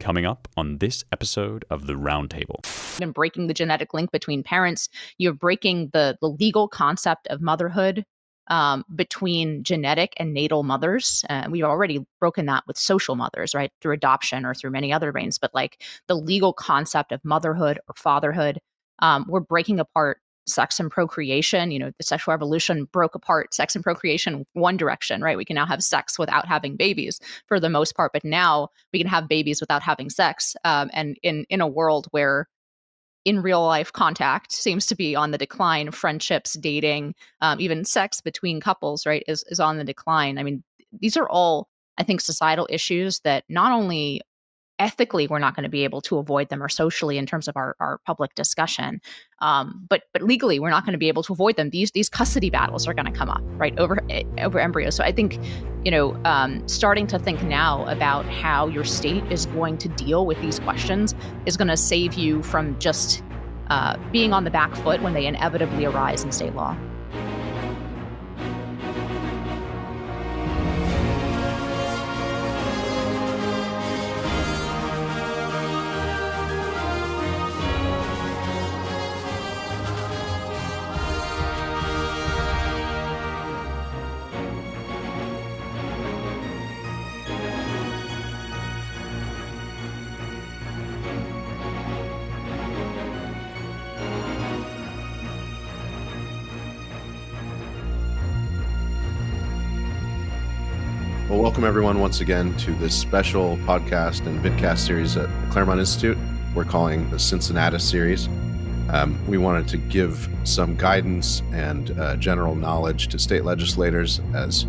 coming up on this episode of The Roundtable. And breaking the genetic link between parents, you're breaking the legal concept of motherhood between genetic and natal mothers. We've already broken that with social mothers, right, through adoption or through many other means. But like the legal concept of motherhood or fatherhood, we're breaking apart sex and procreation. You know, the sexual revolution broke apart sex and procreation one direction, right? We can now have sex without having babies for the most part, but now we can have babies without having sex. And in a world where in real life contact seems to be on the decline, friendships, dating, even sex between couples, right, is on the decline. I mean, these are all, I think, societal issues that not only ethically we're not going to be able to avoid them, or socially in terms of our public discussion, but legally we're not going to be able to avoid them. These custody battles are going to come up, right, over embryos. So I think, starting to think now about how your state is going to deal with these questions is going to save you from just being on the back foot when they inevitably arise in state law. Well, welcome everyone once again to this special podcast and vidcast series at the Claremont Institute we're calling the Cincinnatus series. We wanted to give some guidance and general knowledge to state legislators, as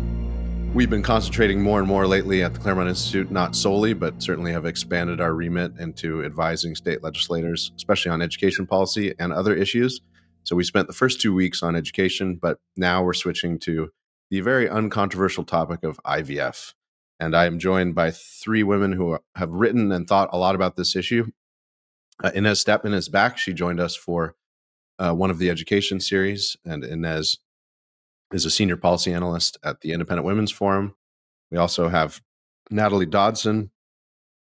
we've been concentrating more and more lately at the Claremont Institute, not solely, but certainly have expanded our remit into advising state legislators, especially on education policy and other issues. So we spent the first 2 weeks on education, but now we're switching to the very uncontroversial topic of IVF. And I am joined by three women who have written and thought a lot about this issue. Inez Stepman is back. She joined us for one of the education series, and Inez is a senior policy analyst at the Independent Women's Forum. We also have Natalie Dodson,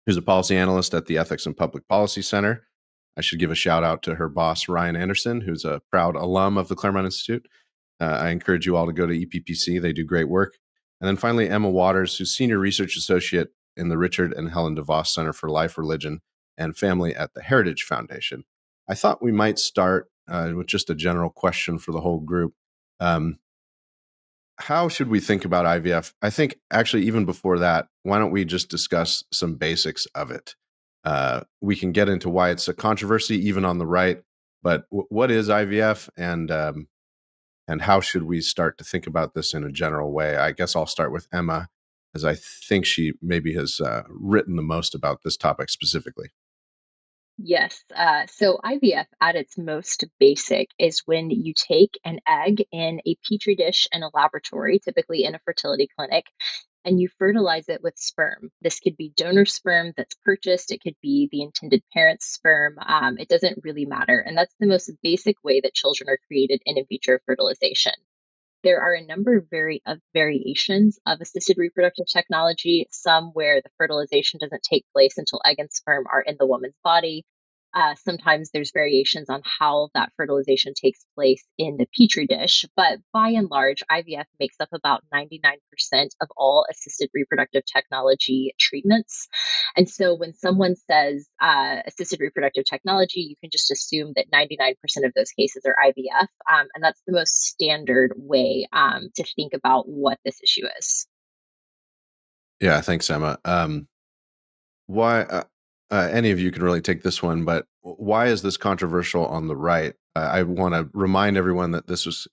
who's a policy analyst at the Ethics and Public Policy Center. I should give a shout out to her boss, Ryan Anderson, who's a proud alum of the Claremont Institute. I encourage you all to go to EPPC. They do great work. And then finally, Emma Waters, who's senior research associate in the Richard and Helen DeVos Center for Life, Religion, and Family at the Heritage Foundation. I thought we might start with just a general question for the whole group. How should we think about IVF? I think actually even before that, why don't we just discuss some basics of it? We can get into why it's a controversy even on the right, but what is IVF, and how should we start to think about this in a general way? I guess I'll start with Emma, as I think she maybe has written the most about this topic specifically. Yes. So IVF at its most basic is when you take an egg in a petri dish in a laboratory, typically in a fertility clinic, and you fertilize it with sperm. This could be donor sperm that's purchased. It could be the intended parent's sperm. It doesn't really matter. And that's the most basic way that children are created in vitro fertilization. There are a number of variations of assisted reproductive technology, some where the fertilization doesn't take place until egg and sperm are in the woman's body. Sometimes there's variations on how that fertilization takes place in the petri dish, but by and large, IVF makes up about 99% of all assisted reproductive technology treatments. And so when someone says assisted reproductive technology, you can just assume that 99% of those cases are IVF. And that's the most standard way to think about what this issue is. Yeah, thanks, Emma. Why? Any of you can really take this one, but why is this controversial on the right? I want to remind everyone that this was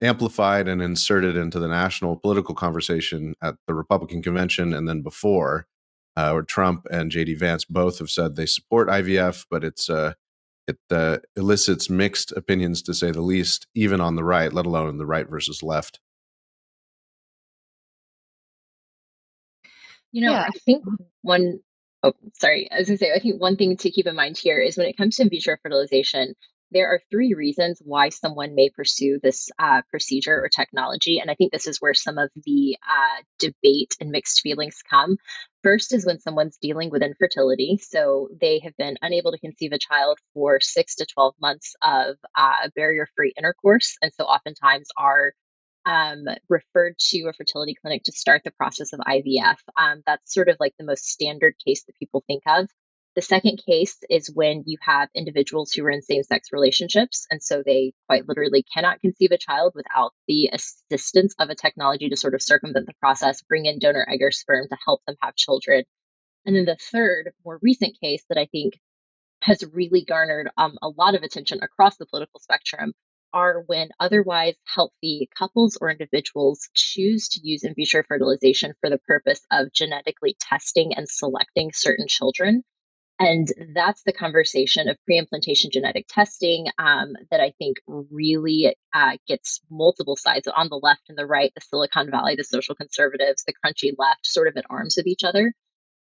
amplified and inserted into the national political conversation at the Republican convention and then before, where Trump and J.D. Vance both have said they support IVF, but it elicits mixed opinions, to say the least, even on the right, let alone the right versus left. I think I think one thing to keep in mind here is when it comes to in vitro fertilization, there are three reasons why someone may pursue this procedure or technology. And I think this is where some of the debate and mixed feelings come. First is when someone's dealing with infertility. So they have been unable to conceive a child for 6 to 12 months of barrier-free intercourse. And so oftentimes are referred to a fertility clinic to start the process of IVF. That's sort of like the most standard case that people think of. The second case is when you have individuals who are in same sex relationships. And so they quite literally cannot conceive a child without the assistance of a technology to sort of circumvent the process, bring in donor egg or sperm to help them have children. And then the third, more recent case that I think has really garnered a lot of attention across the political spectrum are when otherwise healthy couples or individuals choose to use in vitro fertilization for the purpose of genetically testing and selecting certain children. And that's the conversation of pre-implantation genetic testing that I think really gets multiple sides on the left and the right, the Silicon Valley, the social conservatives, the crunchy left, sort of at arms with each other.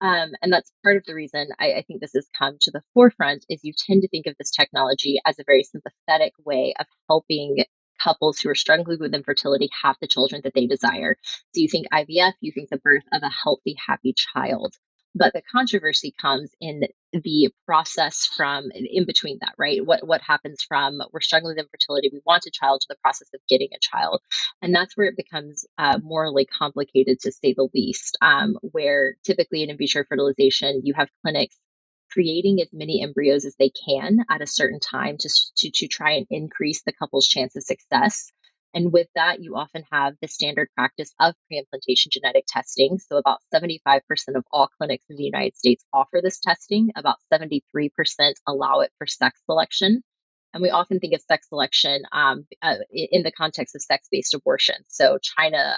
And that's part of the reason I think this has come to the forefront is you tend to think of this technology as a very sympathetic way of helping couples who are struggling with infertility have the children that they desire. So you think IVF, you think the birth of a healthy, happy child. But the controversy comes in the process from in between that, right? What happens from we're struggling with infertility, we want a child, to the process of getting a child. And that's where it becomes morally complicated, to say the least, where typically in vitro fertilization, you have clinics creating as many embryos as they can at a certain time to try and increase the couple's chance of success. And with that, you often have the standard practice of pre-implantation genetic testing. So about 75% of all clinics in the United States offer this testing. About 73% allow it for sex selection. And we often think of sex selection in the context of sex-based abortion. So China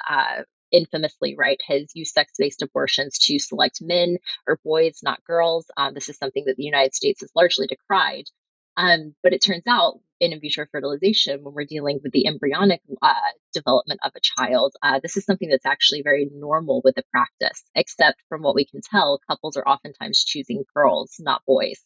infamously, right, has used sex-based abortions to select men or boys, not girls. This is something that the United States has largely decried. But it turns out in vitro fertilization, when we're dealing with the embryonic development of a child, this is something that's actually very normal with the practice, except from what we can tell, couples are oftentimes choosing girls, not boys.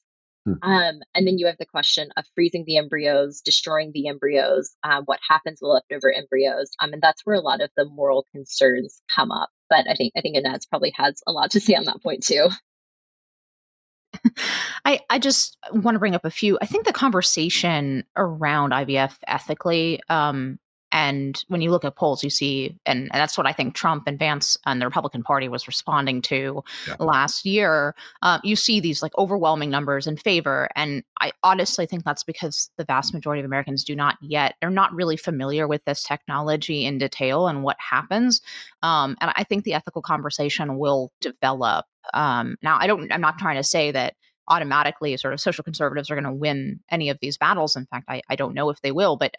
And then you have the question of freezing the embryos, destroying the embryos, what happens with leftover embryos. And that's where a lot of the moral concerns come up. But I think Inez probably has a lot to say on that point too. I just want to bring up a few. I think the conversation around IVF ethically, and when you look at polls, you see, and that's what I think Trump and Vance and the Republican Party was responding to last year. You see these like overwhelming numbers in favor. And I honestly think that's because the vast majority of Americans they're not really familiar with this technology in detail and what happens. And I think the ethical conversation will develop. Now, I'm not trying to say that automatically sort of social conservatives are going to win any of these battles. In fact, I don't know if they will, but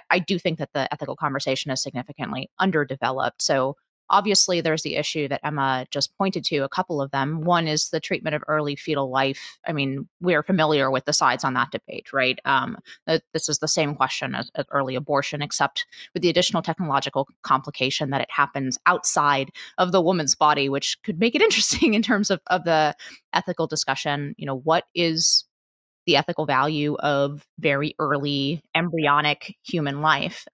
I do think that the ethical conversation is significantly underdeveloped. So obviously there's the issue that Emma just pointed to, a couple of them. One is the treatment of early fetal life. I mean, we're familiar with the sides on that debate, right? This is the same question as early abortion, except with the additional technological complication that it happens outside of the woman's body, which could make it interesting in terms of the ethical discussion. You know, what is the ethical value of very early embryonic human life?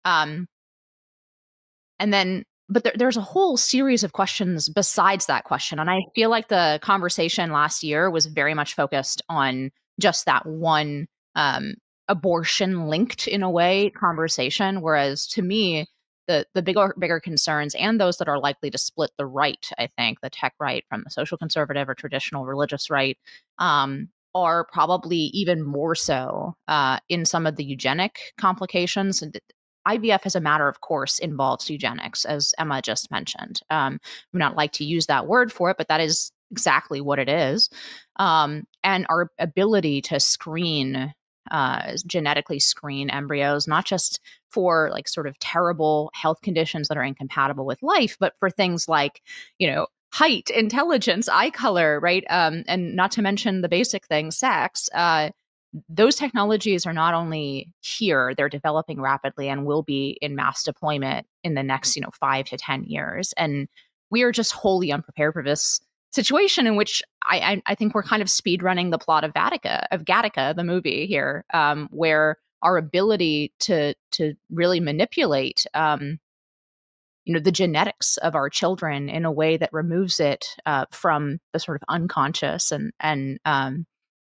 But there's a whole series of questions besides that question. And I feel like the conversation last year was very much focused on just that one abortion linked in a way conversation. Whereas to me, the bigger concerns, and those that are likely to split the right, I think, the tech right from the social conservative or traditional religious right, are probably even more so in some of the eugenic complications. And IVF, as a matter of course, involves eugenics, as Emma just mentioned. We not like to use that word for it, but that is exactly what it is. And our ability to genetically screen embryos, not just for like sort of terrible health conditions that are incompatible with life, but for things like, height, intelligence, eye color, right? And not to mention the basic thing, sex. Those technologies are not only here, they're developing rapidly and will be in mass deployment in the next, 5 to 10 years. And we are just wholly unprepared for this situation in which I think we're kind of speed running the plot of Gattaca, the movie here, where our ability to really manipulate the genetics of our children in a way that removes it from the sort of unconscious and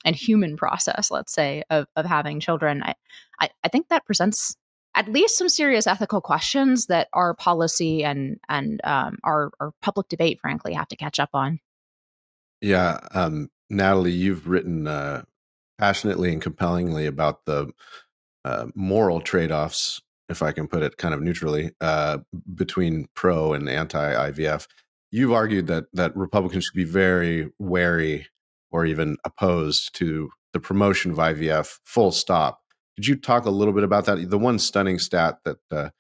human process, let's say, of having children. I think that presents at least some serious ethical questions that our policy and our public debate, frankly, have to catch up on. Yeah, Natalie, you've written passionately and compellingly about the moral trade-offs, if I can put it kind of neutrally, between pro and anti-IVF. You've argued that Republicans should be very wary or even opposed to the promotion of IVF, full stop. Could you talk a little bit about that? The one stunning stat that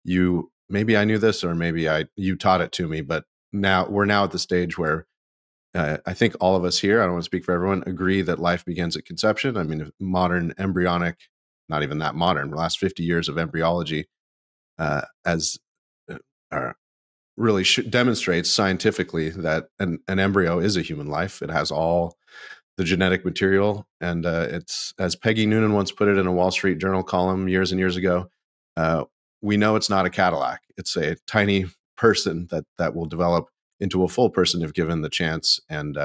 you, maybe I knew this or maybe you taught it to me, but we're now at the stage where I think all of us here, I don't want to speak for everyone, agree that life begins at conception. I mean, modern embryonic, not even that modern, the last 50 years of embryology as really demonstrates scientifically that an embryo is a human life. It has all the genetic material. And it's, as Peggy Noonan once put it in a Wall Street Journal column years and years ago, we know it's not a Cadillac. It's a tiny person that will develop into a full person if given the chance, and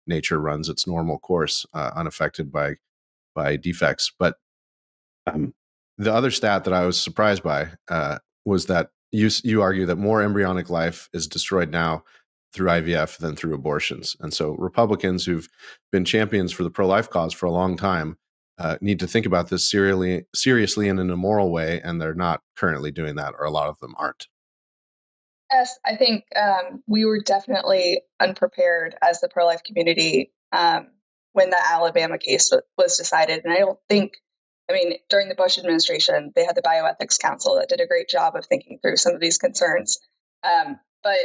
nature runs its normal course unaffected by defects. But the other stat that I was surprised by was that you argue that more embryonic life is destroyed now through IVF than through abortions. And so Republicans who've been champions for the pro-life cause for a long time need to think about this seriously and in a moral way, and they're not currently doing that, or a lot of them aren't. Yes, I think we were definitely unprepared as the pro-life community when the Alabama case was decided. And I don't think, during the Bush administration, they had the Bioethics Council that did a great job of thinking through some of these concerns. But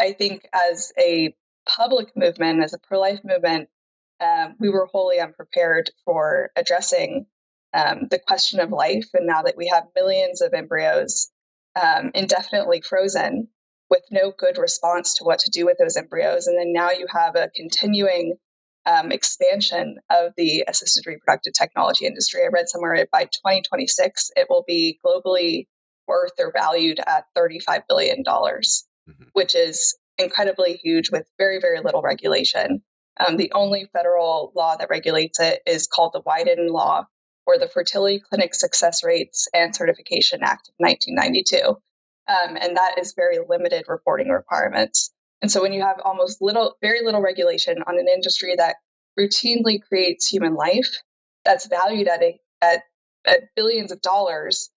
I think as a public movement, as a pro-life movement, we were wholly unprepared for addressing the question of life. And now that we have millions of embryos indefinitely frozen with no good response to what to do with those embryos, and then now you have a continuing expansion of the assisted reproductive technology industry. I read somewhere by 2026, it will be globally worth or valued at $35 billion, which is incredibly huge with very, very little regulation. The only federal law that regulates it is called the Wyden Law, or the Fertility Clinic Success Rates and Certification Act of 1992. And that is very limited reporting requirements. And so when you have very little regulation on an industry that routinely creates human life, that's valued at billions of dollars,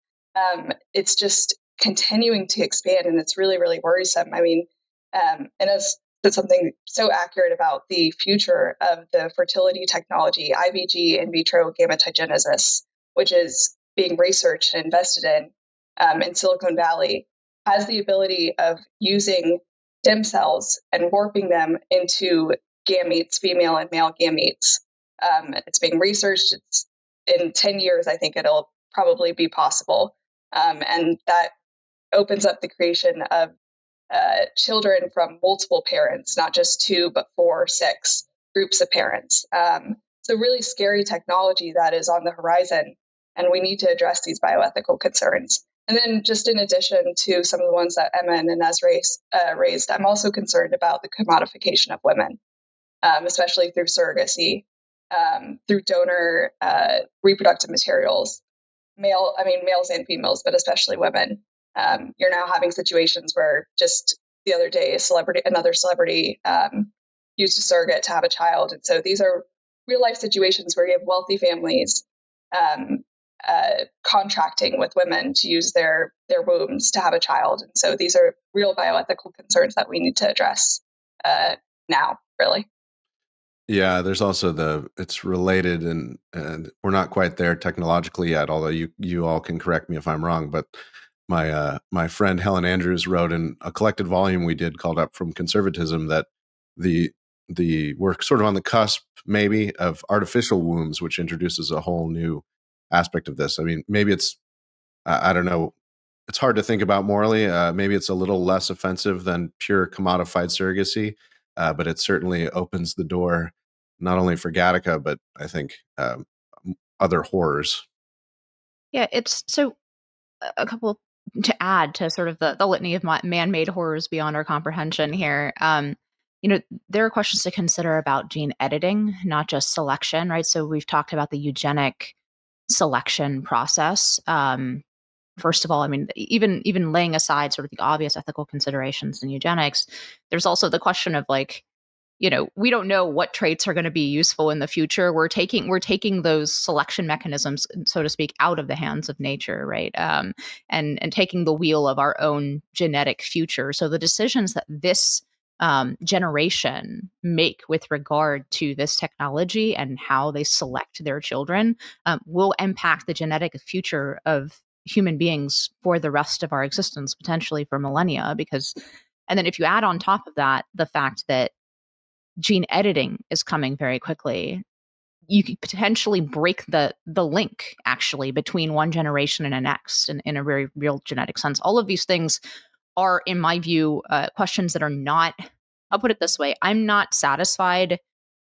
it's just continuing to expand, and it's really, really worrisome. And as said something so accurate about the future of the fertility technology, IVG, in vitro gametogenesis, which is being researched and invested in Silicon Valley, has the ability of using stem cells and warping them into gametes, female and male gametes. It's being researched. It's in 10 years, I think it'll probably be possible. And that opens up the creation of children from multiple parents, not just 2, but 4, 6 groups of parents. So really scary technology that is on the horizon, and we need to address these bioethical concerns. And then just in addition to some of the ones that Emma and Inez raised, I'm also concerned about the commodification of women, especially through surrogacy, through donor reproductive materials, males and females, but especially women. You're now having situations where just the other day, another celebrity used a surrogate to have a child. And so these are real life situations where you have wealthy families contracting with women to use their wombs to have a child. And so these are real bioethical concerns that we need to address now, really. Yeah, there's also it's related, and we're not quite there technologically yet, although you all can correct me if I'm wrong, but my friend Helen Andrews wrote in a collected volume we did called Up From Conservatism that we're sort of on the cusp maybe of artificial wombs, which introduces a whole new aspect of this. Maybe it's, I don't know, it's hard to think about morally. Maybe it's a little less offensive than pure commodified surrogacy. but it certainly opens the door not only for Gattaca, but I think other horrors. Yeah, it's so a couple to add to sort of the litany of man-made horrors beyond our comprehension here. You know, there are questions to consider about gene editing, not just selection, right? So we've talked about the eugenic selection process. First of all, I mean, even laying aside sort of the obvious ethical considerations in eugenics, there's also the question of like, we don't know what traits are going to be useful in the future. We're taking those selection mechanisms, so to speak, out of the hands of nature, right? And taking the wheel of our own genetic future. So the decisions that this generation make with regard to this technology and how they select their children will impact the genetic future of human beings for the rest of our existence, potentially for millennia. And then if you add on top of that the fact that gene editing is coming very quickly, you could potentially break the link actually between one generation and the next in a very real genetic sense. All of these things are, in my view, questions that are not, I'll put it this way, I'm not satisfied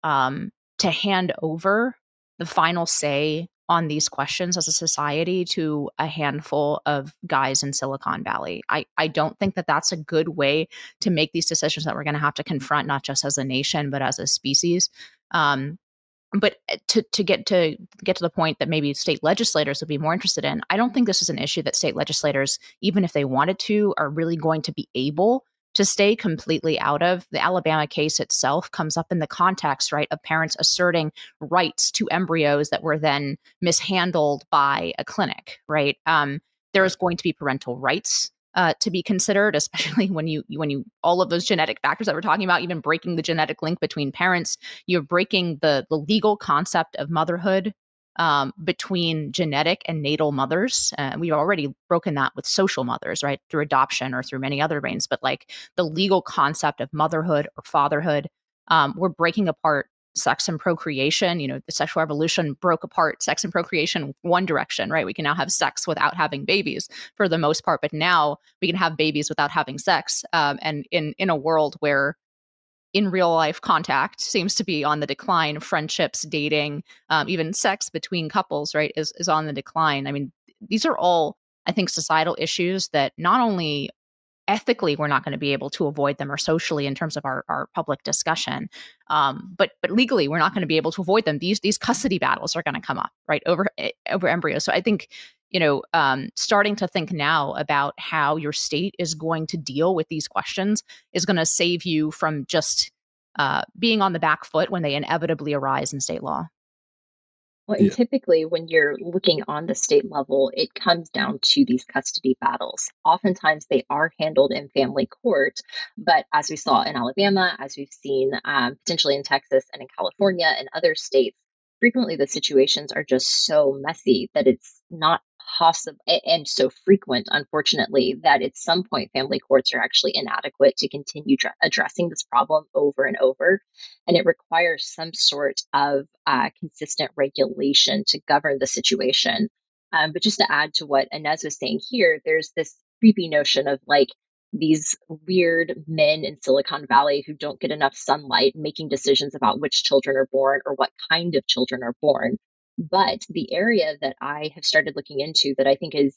to hand over the final say on these questions as a society to a handful of guys in Silicon Valley. I don't think that that's a good way to make these decisions that we're going to have to confront, not just as a nation, but as a species. But to get to the point that maybe state legislators would be more interested in, I don't think this is an issue that state legislators, even if they wanted to, are really going to be able to stay completely out of. The Alabama case itself comes up in the context, right, of parents asserting rights to embryos that were then mishandled by a clinic, right? There is going to be parental rights to be considered, especially when you all of those genetic factors that we're talking about, even breaking the genetic link between parents, you're breaking the legal concept of motherhood between genetic and natal mothers. We've already broken that with social mothers, right, through adoption or through many other means. But like the legal concept of motherhood or fatherhood, we're breaking apart sex and procreation. The sexual revolution broke apart sex and procreation one direction, right? We can now have sex without having babies for the most part, but now we can have babies without having sex. And in a world where in real life contact seems to be on the decline, friendships, dating, even sex between couples, right, is on the decline. I mean, these are all, I think, societal issues that not only ethically we're not going to be able to avoid them, or socially in terms of our public discussion, but legally we're not going to be able to avoid them. These custody battles are going to come up, right, over embryos. So I think starting to think now about how your state is going to deal with these questions is going to save you from just being on the back foot when they inevitably arise in state law. Well, and typically, when you're looking on the state level, it comes down to these custody battles. Oftentimes, they are handled in family court, but as we saw in Alabama, as we've seen potentially in Texas and in California and other states, frequently the situations are just so messy that it's not possible and so frequent, unfortunately, that at some point family courts are actually inadequate to continue addressing this problem over and over. And it requires some sort of consistent regulation to govern the situation. But just to add to what Inez was saying here, there's this creepy notion of like these weird men in Silicon Valley who don't get enough sunlight making decisions about which children are born or what kind of children are born. But the area that I have started looking into that I think is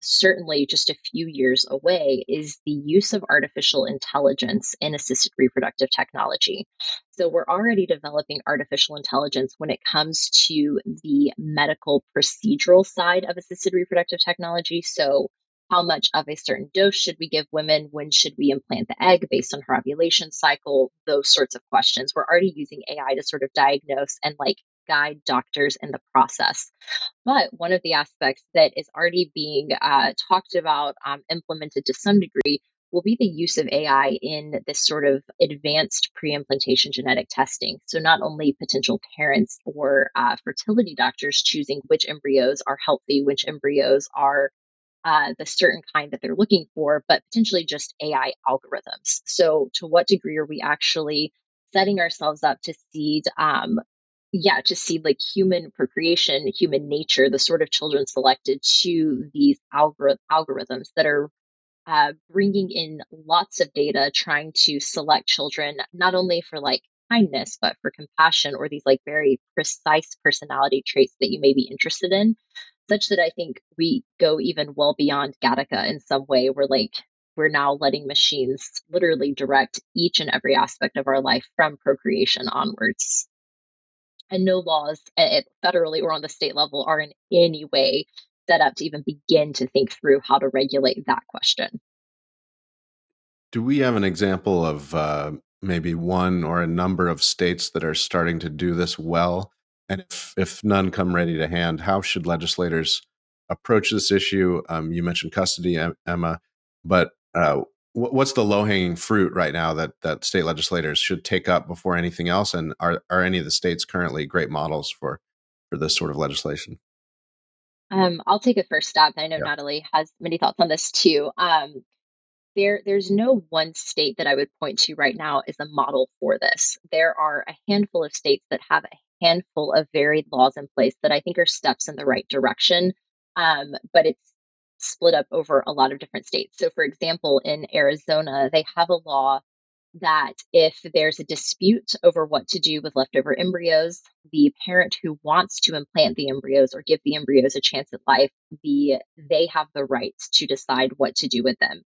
certainly just a few years away is the use of artificial intelligence in assisted reproductive technology. So we're already developing artificial intelligence when it comes to the medical procedural side of assisted reproductive technology. So how much of a certain dose should we give women? When should we implant the egg based on her ovulation cycle? Those sorts of questions. We're already using AI to sort of diagnose and like guide doctors in the process. But one of the aspects that is already being talked about, implemented to some degree, will be the use of AI in this sort of advanced pre-implantation genetic testing. So not only potential parents or fertility doctors choosing which embryos are healthy, which embryos are the certain kind that they're looking for, but potentially just AI algorithms. So to what degree are we actually setting ourselves up to seed to see like human procreation, human nature, the sort of children selected to these algorithms that are bringing in lots of data, trying to select children, not only for like kindness, but for compassion or these like very precise personality traits that you may be interested in, such that I think we go even well beyond Gattaca in some way. We're now letting machines literally direct each and every aspect of our life from procreation onwards. And no laws federally or on the state level are in any way set up to even begin to think through how to regulate that question. Do we have an example of maybe one or a number of states that are starting to do this well? And if none come ready to hand, how should legislators approach this issue? You mentioned custody, Emma, but what's the low-hanging fruit right now that state legislators should take up before anything else? And are any of the states currently great models for this sort of legislation? I'll take a first stab. I know Yeah. Natalie has many thoughts on this too. There's no one state that I would point to right now as a model for this. There are a handful of states that have a handful of varied laws in place that I think are steps in the right direction, but it's split up over a lot of different states. So, for example, in Arizona, they have a law that if there's a dispute over what to do with leftover embryos, the parent who wants to implant the embryos or give the embryos a chance at life, they have the rights to decide what to do with them.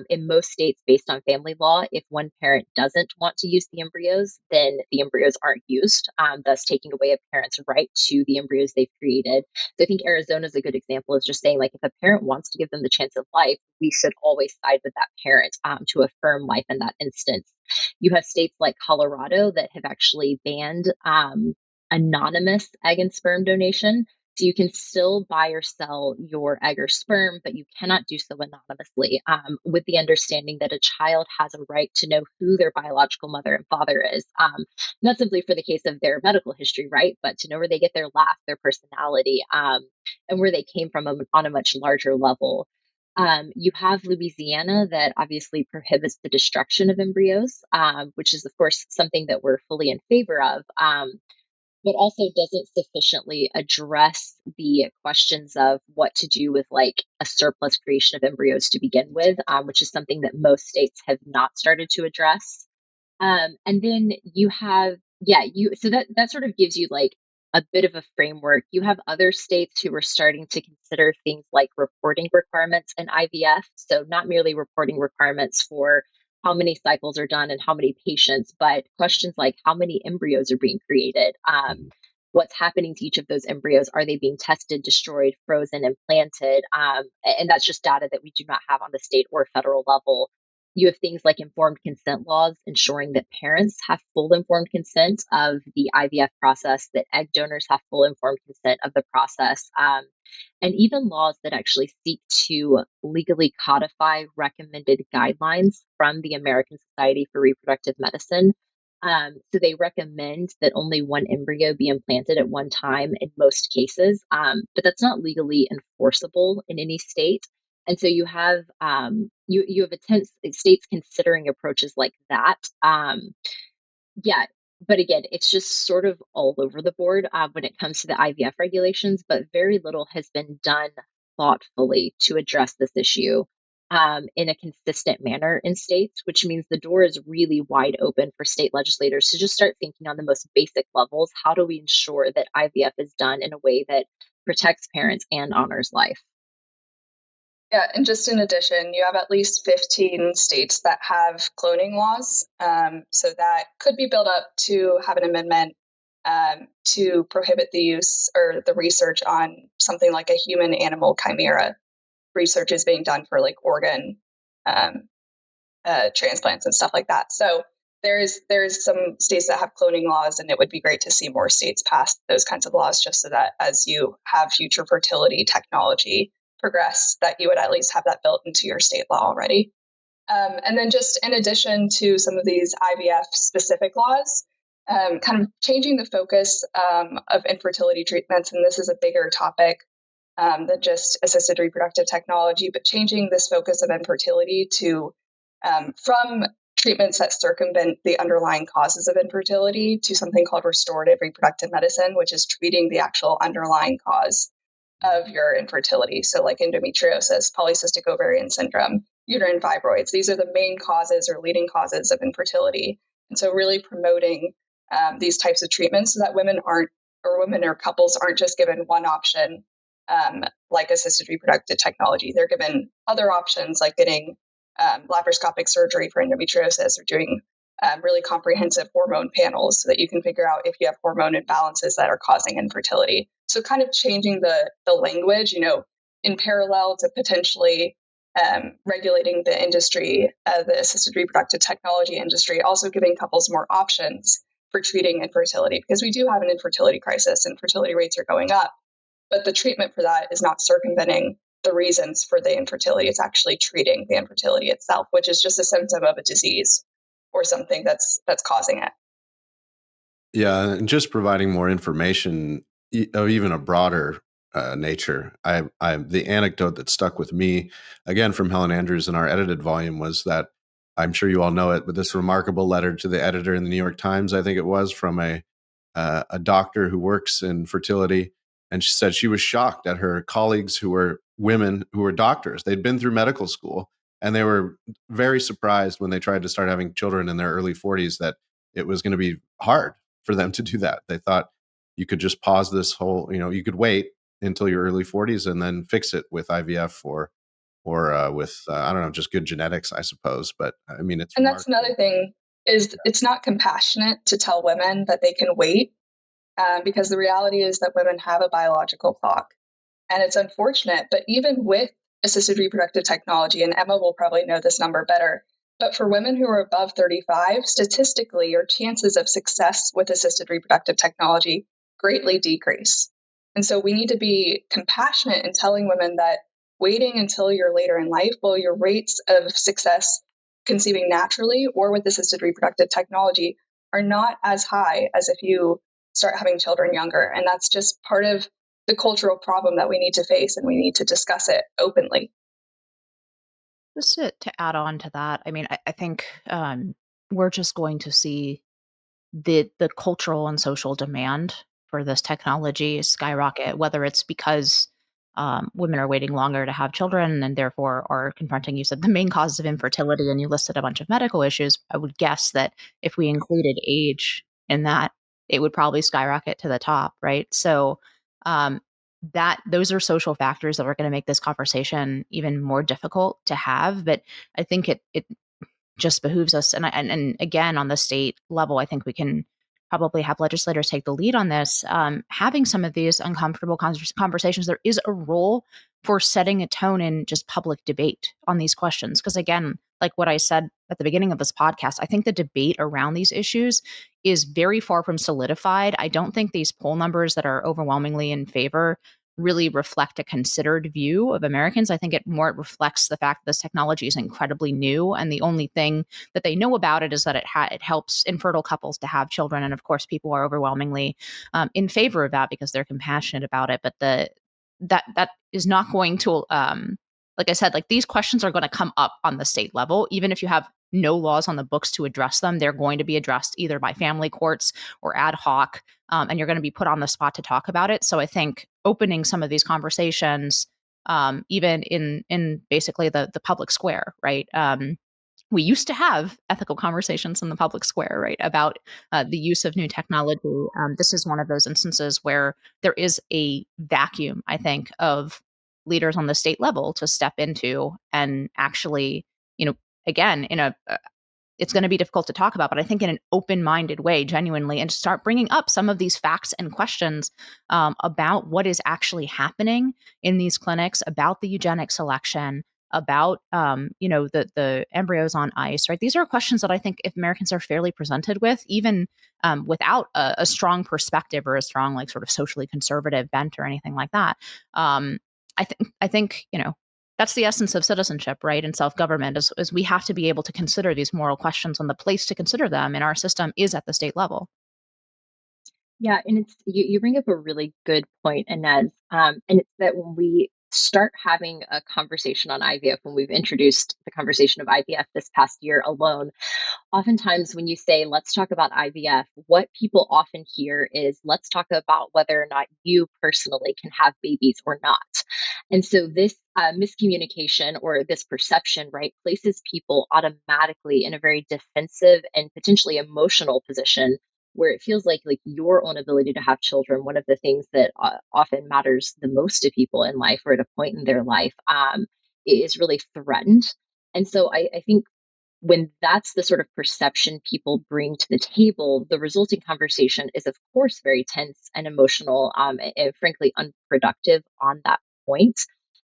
In most states, based on family law, if one parent doesn't want to use the embryos, then the embryos aren't used, thus taking away a parent's right to the embryos they've created. So I think Arizona is a good example of just saying, like, if a parent wants to give them the chance of life, we should always side with that parent to affirm life in that instance. You have states like Colorado that have actually banned anonymous egg and sperm donation. So you can still buy or sell your egg or sperm, but you cannot do so anonymously, with the understanding that a child has a right to know who their biological mother and father is, not simply for the case of their medical history, right, but to know where they get their laugh, their personality, and where they came from on a much larger level. You have Louisiana that obviously prohibits the destruction of embryos, which is, of course, something that we're fully in favor of, but also doesn't sufficiently address the questions of what to do with like a surplus creation of embryos to begin with, which is something that most states have not started to address. And then you have, so that sort of gives you like a bit of a framework. You have other states who are starting to consider things like reporting requirements in IVF. So not merely reporting requirements for how many cycles are done and how many patients, but questions like how many embryos are being created. What's happening to each of those embryos? Are they being tested, destroyed, frozen, implanted? And that's just data that we do not have on the state or federal level. You have things like informed consent laws, ensuring that parents have full informed consent of the IVF process, that egg donors have full informed consent of the process, and even laws that actually seek to legally codify recommended guidelines from the American Society for Reproductive Medicine. So they recommend that only one embryo be implanted at one time in most cases, but that's not legally enforceable in any state. And so you have you have states considering approaches like that. Yeah, but again, it's just sort of all over the board when it comes to the IVF regulations, but very little has been done thoughtfully to address this issue in a consistent manner in states, which means the door is really wide open for state legislators to just start thinking on the most basic levels. How do we ensure that IVF is done in a way that protects parents and honors life? Yeah, and just in addition, you have at least 15 states that have cloning laws. So that could be built up to have an amendment to prohibit the use or the research on something like a human animal chimera. Research is being done for like organ transplants and stuff like that. So there's some states that have cloning laws, and it would be great to see more states pass those kinds of laws, just so that as you have future fertility technology progress, that you would at least have that built into your state law already. And then just in addition to some of these IVF specific laws, kind of changing the focus of infertility treatments, and this is a bigger topic than just assisted reproductive technology, but changing this focus of infertility to from treatments that circumvent the underlying causes of infertility to something called restorative reproductive medicine, which is treating the actual underlying cause of your infertility. So like endometriosis, polycystic ovarian syndrome, uterine fibroids. These are the main causes or leading causes of infertility. And so really promoting these types of treatments so that women or couples aren't just given one option, like assisted reproductive technology. They're given other options like getting laparoscopic surgery for endometriosis or doing really comprehensive hormone panels so that you can figure out if you have hormone imbalances that are causing infertility. So kind of changing the language, in parallel to potentially regulating the industry, the assisted reproductive technology industry, also giving couples more options for treating infertility, because we do have an infertility crisis and fertility rates are going up. But the treatment for that is not circumventing the reasons for the infertility. It's actually treating the infertility itself, which is just a symptom of a disease or something that's causing it. Yeah, and just providing more information of even a broader nature. The anecdote that stuck with me, again, from Helen Andrews in our edited volume, was that, I'm sure you all know it, but this remarkable letter to the editor in the New York Times, I think it was, from a doctor who works in fertility. And she said she was shocked at her colleagues who were women who were doctors. They'd been through medical school, and they were very surprised when they tried to start having children in their early 40s that it was going to be hard for them to do that. They thought you could just pause this whole, you could wait until your early 40s and then fix it with IVF or with I don't know, just good genetics, I suppose. But I mean, it's and that's another thing is it's not compassionate to tell women that they can wait, because the reality is that women have a biological clock, and it's unfortunate. But even with assisted reproductive technology, and Emma will probably know this number better, but for women who are above 35, statistically, your chances of success with assisted reproductive technology greatly decrease. And so we need to be compassionate in telling women that waiting until you're later in life, well, your rates of success conceiving naturally or with assisted reproductive technology are not as high as if you start having children younger. And that's just part of the cultural problem that we need to face, and we need to discuss it openly. Just to add on to that, I mean, I think we're just going to see the cultural and social demand for this technology skyrocket, whether it's because women are waiting longer to have children and therefore are confronting, you said, the main causes of infertility, and you listed a bunch of medical issues. I would guess that if we included age in that, it would probably skyrocket to the top, right? So those are social factors that are going to make this conversation even more difficult to have. But I think it just behooves us. And again, on the state level, I think we can probably have legislators take the lead on this, having some of these uncomfortable conversations. There is a role for setting a tone in just public debate on these questions. Because again, like what I said at the beginning of this podcast, I think the debate around these issues is very far from solidified. I don't think these poll numbers that are overwhelmingly in favor really reflect a considered view of Americans. I think it reflects the fact that this technology is incredibly new, and the only thing that they know about it is that it helps infertile couples to have children. And of course, people are overwhelmingly in favor of that because they're compassionate about it. But that is not going to, like I said, like these questions are going to come up on the state level, even if you have no laws on the books to address them. They're going to be addressed either by family courts or ad hoc, and you're going to be put on the spot to talk about it. So I think opening some of these conversations, even in basically the public square, right? We used to have ethical conversations in the public square, right, about the use of new technology. This is one of those instances where there is a vacuum, I think, of leaders on the state level to step into and actually, again, it's going to be difficult to talk about, but I think in an open-minded way, genuinely, and start bringing up some of these facts and questions about what is actually happening in these clinics, about the eugenic selection, about the embryos on ice, right? These are questions that I think if Americans are fairly presented with, even without a strong perspective or a strong, like, sort of socially conservative bent or anything like that, I think that's the essence of citizenship, right? And self-government is we have to be able to consider these moral questions, and the place to consider them in our system is at the state level. Yeah, and it's you bring up a really good point, Inez. And it's that when we start having a conversation on IVF, when we've introduced the conversation of IVF this past year alone, oftentimes when you say, let's talk about IVF, what people often hear is, let's talk about whether or not you personally can have babies or not. And so this miscommunication or this perception, right, places people automatically in a very defensive and potentially emotional position where it feels like your own ability to have children, one of the things that often matters the most to people in life or at a point in their life, is really threatened. And so I think when that's the sort of perception people bring to the table, the resulting conversation is, of course, very tense and emotional, and frankly unproductive on that point.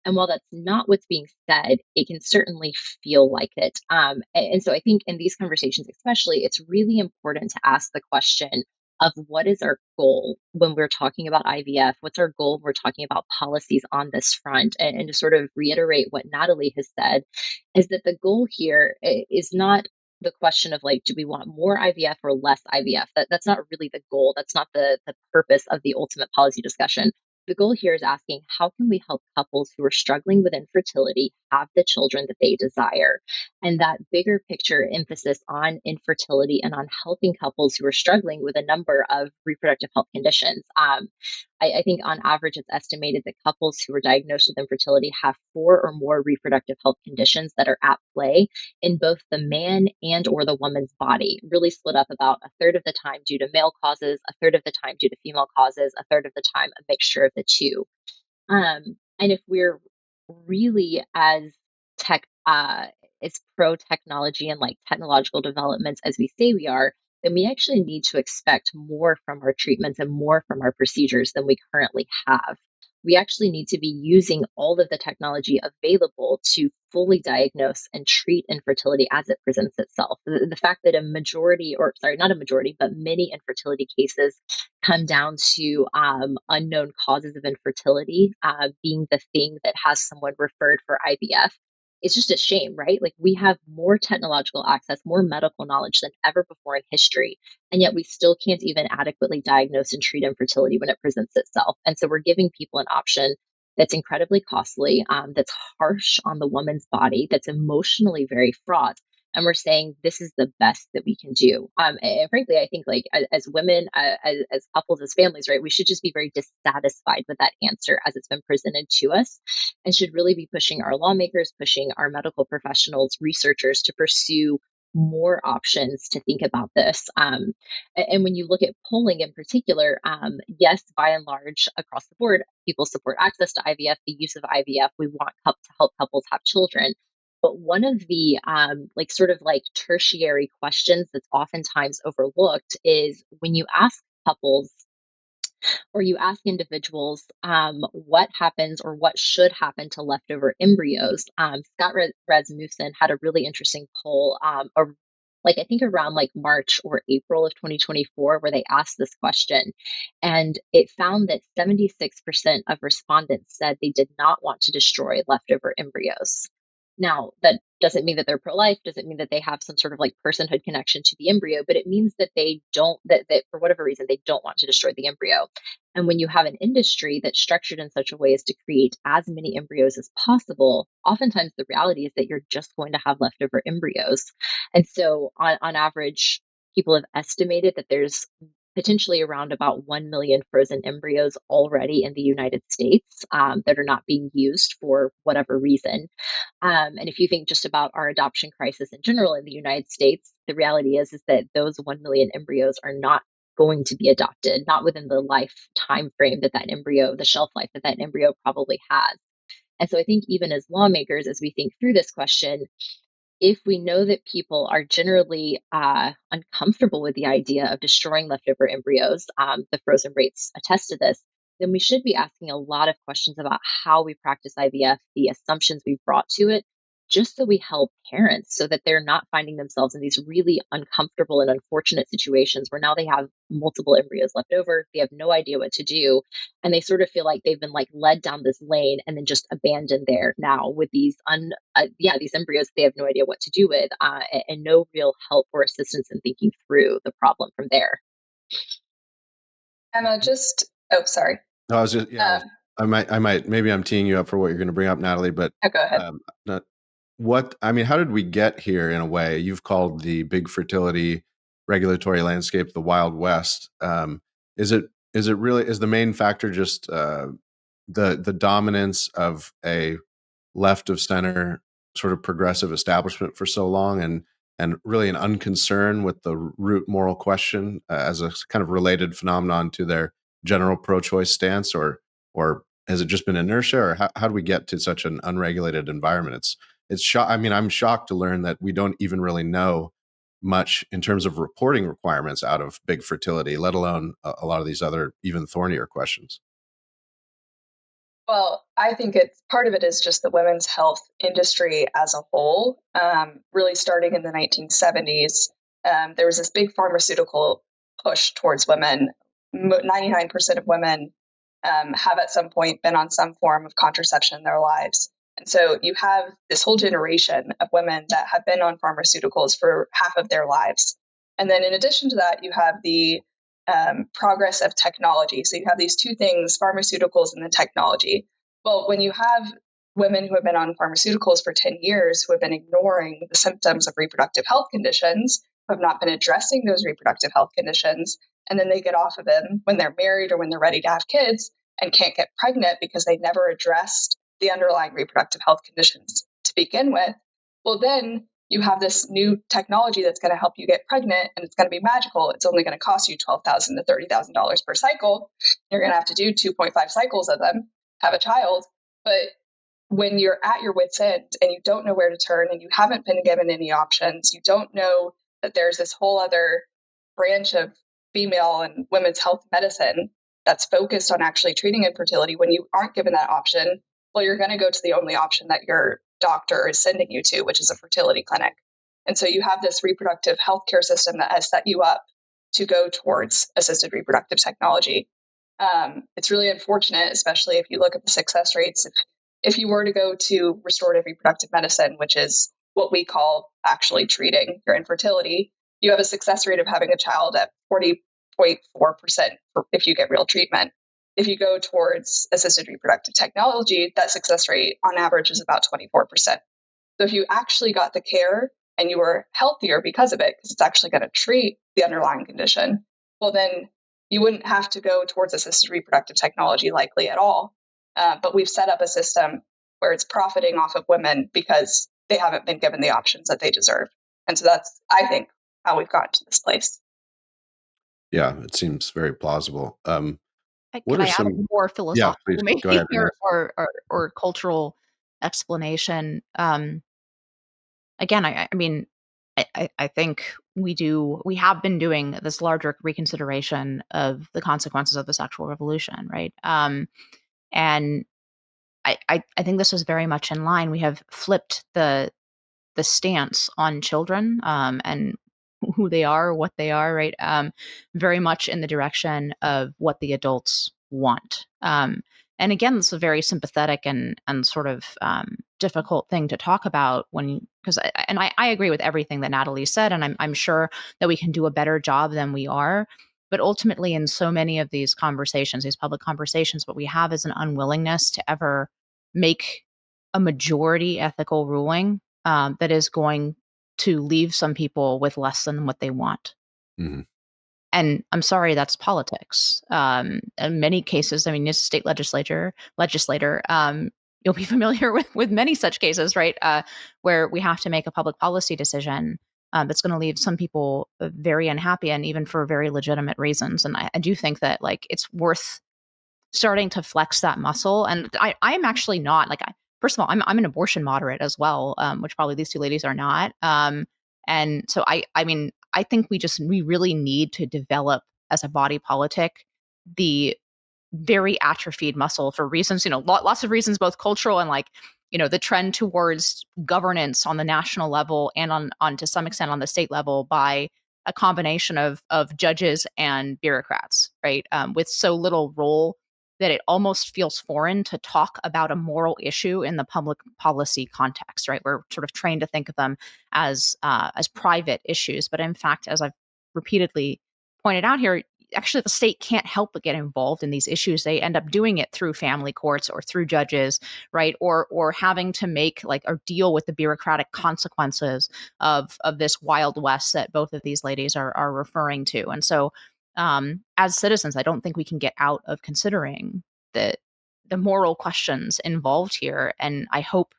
And while that's not what's being said, it can certainly feel like it. And so I think in these conversations, especially, it's really important to ask the question of what is our goal when we're talking about IVF? What's our goal when we're talking about policies on this front? And to sort of reiterate what Natalie has said, is that the goal here is not the question of do we want more IVF or less IVF? That's not really the goal. That's not the purpose of the ultimate policy discussion. The goal here is asking, how can we help couples who are struggling with infertility have the children that they desire? And that bigger picture emphasis on infertility and on helping couples who are struggling with a number of reproductive health conditions. I think on average, it's estimated that couples who are diagnosed with infertility have 4 or more reproductive health conditions that are at play in both the man and or the woman's body, really split up about a third of the time due to male causes, a third of the time due to female causes, a third of the time a mixture of the two. And if we're really tech, as pro technology and technological developments as we say we are, then we actually need to expect more from our treatments and more from our procedures than we currently have. We actually need to be using all of the technology available to fully diagnose and treat infertility as it presents itself. The fact that a majority, or sorry, not a majority, but many infertility cases come down to unknown causes of infertility being the thing that has someone referred for IVF. It's just a shame, right? We have more technological access, more medical knowledge than ever before in history, and yet we still can't even adequately diagnose and treat infertility when it presents itself. And so we're giving people an option that's incredibly costly, that's harsh on the woman's body, that's emotionally very fraught. And we're saying this is the best that we can do. And frankly, I think as women, as couples, as families, right, we should just be very dissatisfied with that answer as it's been presented to us, and should really be pushing our lawmakers, pushing our medical professionals, researchers to pursue more options to think about this. And when you look at polling in particular, yes, by and large, across the board, people support access to IVF, the use of IVF. We want to help couples have children. But one of the tertiary questions that's oftentimes overlooked is when you ask couples or you ask individuals what happens or what should happen to leftover embryos. Scott Rasmussen had a really interesting poll, I think around March or April of 2024, where they asked this question. And it found that 76% of respondents said they did not want to destroy leftover embryos. Now, that doesn't mean that they're pro-life, doesn't mean that they have some sort of personhood connection to the embryo, but it means that they don't, that for whatever reason, they don't want to destroy the embryo. And when you have an industry that's structured in such a way as to create as many embryos as possible, oftentimes the reality is that you're just going to have leftover embryos. And so on average, people have estimated that there's potentially around about 1 million frozen embryos already in the United States that are not being used for whatever reason. And if you think just about our adoption crisis in general in the United States, the reality is that those 1 million embryos are not going to be adopted, not within the life time frame that embryo, the shelf life that embryo probably has. And so I think even as lawmakers, as we think through this question, if we know that people are generally uncomfortable with the idea of destroying leftover embryos, the frozen rates attest to this, then we should be asking a lot of questions about how we practice IVF, the assumptions we've brought to it, just so we help parents so that they're not finding themselves in these really uncomfortable and unfortunate situations where now they have multiple embryos left over, they have no idea what to do, and they sort of feel like they've been led down this lane and then just abandoned there now with these these embryos they have no idea what to do with, and no real help or assistance in thinking through the problem from there. Emma, oh, sorry. No, I was maybe I'm teeing you up for what you're going to bring up, Natalie, but Oh, go ahead. not, how did we get here in a way? You've called the big fertility regulatory landscape the Wild West. Is it really, is the main factor just the dominance of a left of center sort of progressive establishment for so long, and really an unconcern with the root moral question as a kind of related phenomenon to their general pro-choice stance, or has it just been inertia, or how do we get to such an unregulated environment? I'm shocked to learn that we don't even really know much in terms of reporting requirements out of big fertility, let alone a lot of these other even thornier questions. Well, I think it's part of it is just the women's health industry as a whole. Really starting in the 1970s, there was this big pharmaceutical push towards women. 99% of women have at some point been on some form of contraception in their lives. And so you have this whole generation of women that have been on pharmaceuticals for half of their lives. And then in addition to that, you have the progress of technology. So you have these two things, pharmaceuticals and the technology. Well, when you have women who have been on pharmaceuticals for 10 years, who have been ignoring the symptoms of reproductive health conditions, who have not been addressing those reproductive health conditions, and then they get off of them when they're married or when they're ready to have kids and can't get pregnant because they never addressed the underlying reproductive health conditions to begin with, well, then you have this new technology that's going to help you get pregnant, and it's going to be magical. It's only going to cost you $12,000 to $30,000 per cycle. You're going to have to do 2.5 cycles of them, have a child. But when you're at your wit's end and you don't know where to turn and you haven't been given any options, you don't know that there's this whole other branch of female and women's health medicine that's focused on actually treating infertility. When you aren't given that option, well, you're going to go to the only option that your doctor is sending you to, which is a fertility clinic. And so you have this reproductive healthcare system that has set you up to go towards assisted reproductive technology. It's really unfortunate, especially if you look at the success rates. If you were to go to restorative reproductive medicine, which is what we call actually treating your infertility, you have a success rate of having a child at 40.4% if you get real treatment. If you go towards assisted reproductive technology, that success rate on average is about 24%. So if you actually got the care and you were healthier because of it, because it's actually going to treat the underlying condition, well, then you wouldn't have to go towards assisted reproductive technology likely at all. But we've set up a system where it's profiting off of women because they haven't been given the options that they deserve. And so that's, I think, how we've gotten to this place. Yeah, it seems very plausible. Could I add a more philosophical maybe go ahead, or cultural explanation? Again, I mean, I think we have been doing this larger reconsideration of the consequences of the sexual revolution, right? And I think this is very much in line. We have flipped the stance on children and who they are, what they are, right? Very much in the direction of what the adults want. And again, it's a very sympathetic and sort of difficult thing to talk about because I agree with everything that Natalie said, and I'm sure that we can do a better job than we are. But ultimately, in so many of these conversations, these public conversations, what we have is an unwillingness to ever make a majority ethical ruling that is going to leave some people with less than what they want. Mm-hmm. And I'm sorry, that's politics. In many cases, I mean, as a state legislator, you'll be familiar with many such cases, right? Where we have to make a public policy decision that's going to leave some people very unhappy, and even for very legitimate reasons. And I do think that it's worth starting to flex that muscle. And I'm actually not first of all, I'm an abortion moderate as well, which probably these two ladies are not. And so I mean, I think we really need to develop as a body politic the very atrophied muscle for reasons, lots of reasons, both cultural and the trend towards governance on the national level and on to some extent on the state level by a combination of judges and bureaucrats, right? With so little role that it almost feels foreign to talk about a moral issue in the public policy context, right? We're sort of trained to think of them as private issues, but in fact, as I've repeatedly pointed out here, actually the state can't help but get involved in these issues. They end up doing it through family courts or through judges, right? Or having to make or deal with the bureaucratic consequences of this Wild West that both of these ladies are referring to. And so as citizens, I don't think we can get out of considering the moral questions involved here. And I hope,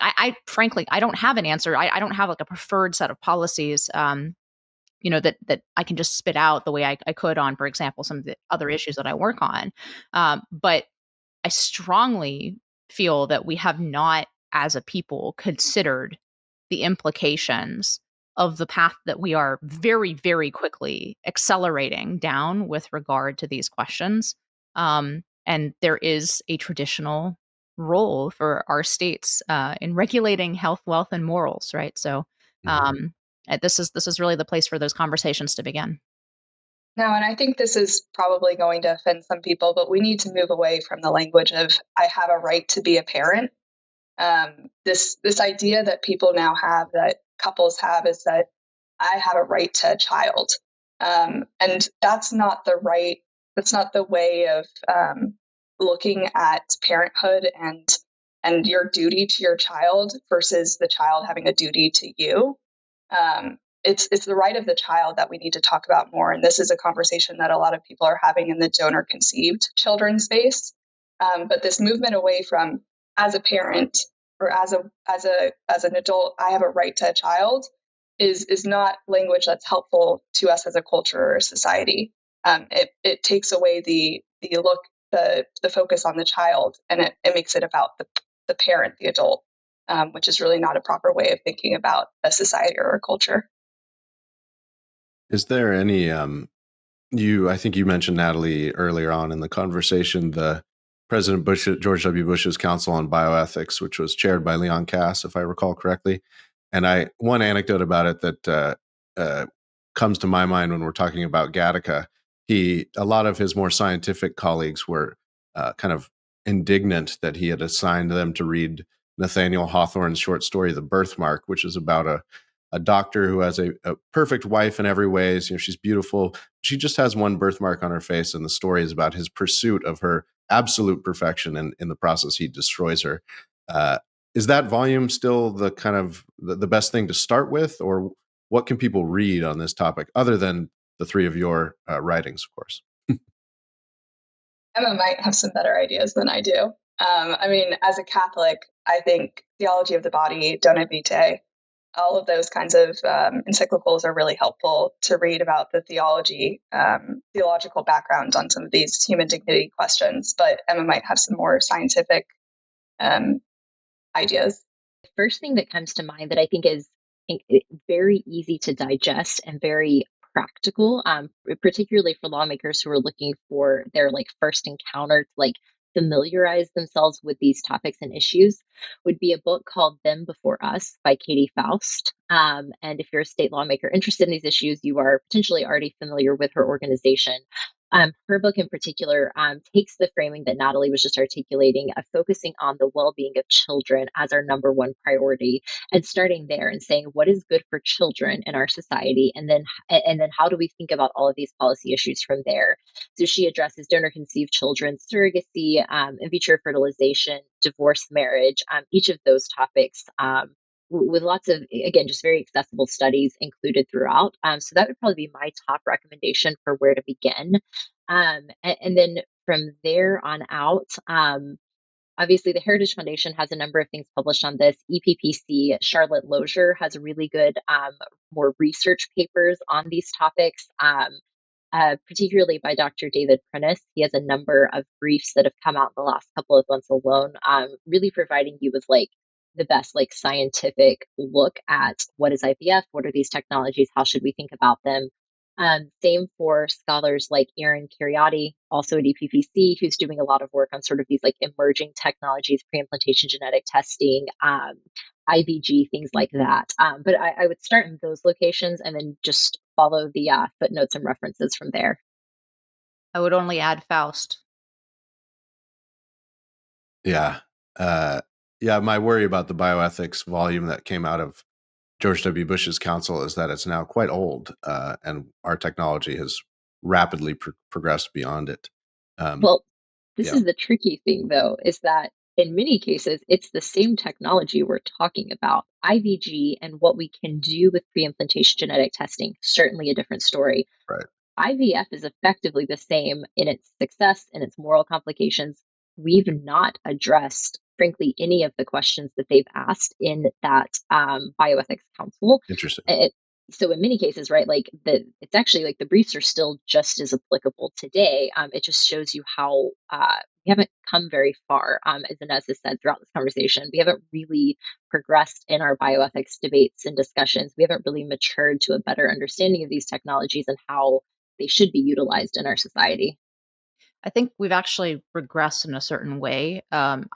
I frankly, I don't have an answer. I don't have a preferred set of policies, that I can just spit out the way I could on, for example, some of the other issues that I work on. But I strongly feel that we have not, as a people, considered the implications of the path that we are very, very quickly accelerating down with regard to these questions. And there is a traditional role for our states in regulating health, wealth, and morals, right? So this is really the place for those conversations to begin. No, and I think this is probably going to offend some people, but we need to move away from the language of "I have a right to be a parent." This idea that people now have, that couples have, is that I have a right to a child, and that's not the right. That's not the way of looking at parenthood and your duty to your child versus the child having a duty to you. It's the right of the child that we need to talk about more, and this is a conversation that a lot of people are having in the donor-conceived children space. But this movement away from as a parent or as an adult, I have a right to a child is not language that's helpful to us as a culture or a society. It takes away the focus on the child, and it makes it about the parent, the adult, which is really not a proper way of thinking about a society or a culture. Is there any, I think you mentioned, Natalie, earlier on in the conversation, the George W. Bush's Council on Bioethics, which was chaired by Leon Cass, if I recall correctly. And one anecdote about it that comes to my mind when we're talking about Gattaca, a lot of his more scientific colleagues were kind of indignant that he had assigned them to read Nathaniel Hawthorne's short story, The Birthmark, which is about a doctor who has a perfect wife in every way. She's beautiful. She just has one birthmark on her face, and the story is about his pursuit of her absolute perfection, and in the process, he destroys her. Is that volume still the kind of the best thing to start with, or what can people read on this topic other than the three of your writings, of course? Emma might have some better ideas than I do. As a Catholic, I think Theology of the Body, Dona Vitae, all of those kinds of encyclicals are really helpful to read about the theological background on some of these human dignity questions. But Emma might have some more scientific ideas. The first thing that comes to mind that I think is very easy to digest and very practical, particularly for lawmakers who are looking for their first encounter to familiarize themselves with these topics and issues, would be a book called Them Before Us by Katie Faust. And if you're a state lawmaker interested in these issues, you are potentially already familiar with her organization. Her book in particular takes the framing that Natalie was just articulating of focusing on the well-being of children as our number one priority, and starting there and saying what is good for children in our society, and then how do we think about all of these policy issues from there. So she addresses donor-conceived children, surrogacy, in vitro fertilization, divorce, marriage, each of those topics. With lots of, again, just very accessible studies included throughout. So that would probably be my top recommendation for where to begin. And then from there on out, obviously the Heritage Foundation has a number of things published on this. EPPC, Charlotte Lozier has really good, more research papers on these topics. Particularly by Dr. David Prentice. He has a number of briefs that have come out in the last couple of months alone, really providing you with the best scientific look at what is IVF, what are these technologies, how should we think about them. Same for scholars like Erin Cariotti, also at EPPC, who's doing a lot of work on sort of these emerging technologies, pre-implantation genetic testing, IVG, things like that. But I would start in those locations and then just follow the footnotes and references from there. I would only add Faust. Yeah. My worry about the bioethics volume that came out of George W. Bush's council is that it's now quite old, and our technology has rapidly progressed beyond it. Well, this yeah. is the tricky thing, though, is that in many cases, it's the same technology we're talking about. IVG and what we can do with pre-implantation genetic testing, certainly a different story. Right. IVF is effectively the same in its success and its moral complications. We've not addressed, frankly, any of the questions that they've asked in that bioethics council. Interesting. So in many cases, right, like it's actually like the briefs are still just as applicable today. It just shows you how we haven't come very far, as Inez has said throughout this conversation. We haven't really progressed in our bioethics debates and discussions. We haven't really matured to a better understanding of these technologies and how they should be utilized in our society. I think we've actually regressed in a certain way. I'm